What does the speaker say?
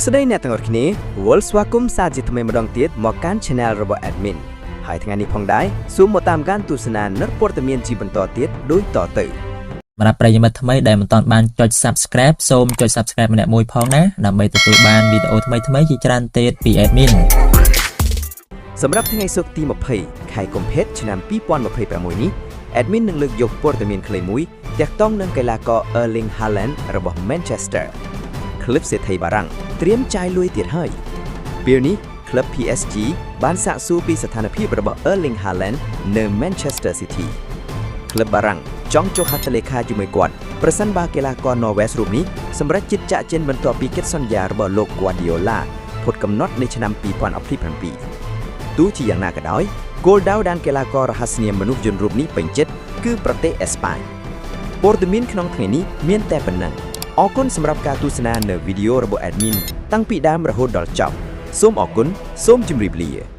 ស្ដីអ្នកទាំងអស់គ្នាវល់ស្វាគមន៍សាជាថ្មីម្ដងទៀតមកកាន់ Channel របស់ Admin ហើយថ្ងៃនេះផងដែរសូមមកតាមកាន់ទស្សនានិតព័ត៌មានជាបន្តទៀតដូចតទៅសម្រាប់ប្រិយមិត្តថ្មីដែលមិនទាន់បានចុច Subscribe សូមចុច Subscribe ម្នាក់មួយផងណាដើម្បីទទួលបានវីដេអូថ្មីៗជាច្រើនទៀតពី Admin សម្រាប់ថ្ងៃសុក្រទី20ខែកុម្ភៈឆ្នាំ2026នេះ Admin នឹងលើកយកព័ត៌មានខ្លីមួយទាក់ទងនឹងកីឡាករ Erling Haaland របស់ Manchester ក្លឹបសេដ្ឋីបារាំងត្រៀមចាយលុយទៀតហើយពេលនេះក្លឹប PSG បានសាកសួរពីស្ថានភាពរបស់ Erling Haaland នៅ Manchester City ក្លឹបបារាំងចង់ចុះហត្ថលេខាជាមួយគាត់ប្រសិនបើកីឡាករ Norway រូបនេះសម្រេចចិត្តចាក់ចេញបន្ទាប់ពីកិច្ចសន្យារបស់លោក Guardiola ផុតកំណត់នៅឆ្នាំ2027ទោះជាយ៉ាងណាក៏ដោយគោលដៅដានកីឡាកររហស្សនាមមនុស្សយន្តរូបនេះពេញចិត្តគឺប្រទេសអេស្ប៉ាញព័ត៌មានក្នុងថ្ងៃនេះមានតែប៉ុណ្ណឹងអរគុណសម្រាប់ការទស្សនានៅវីដេអូរបស់ Admin តាំងពីដើមរហូតដល់ចប់សូមអរគុណសូមជម្រាបលា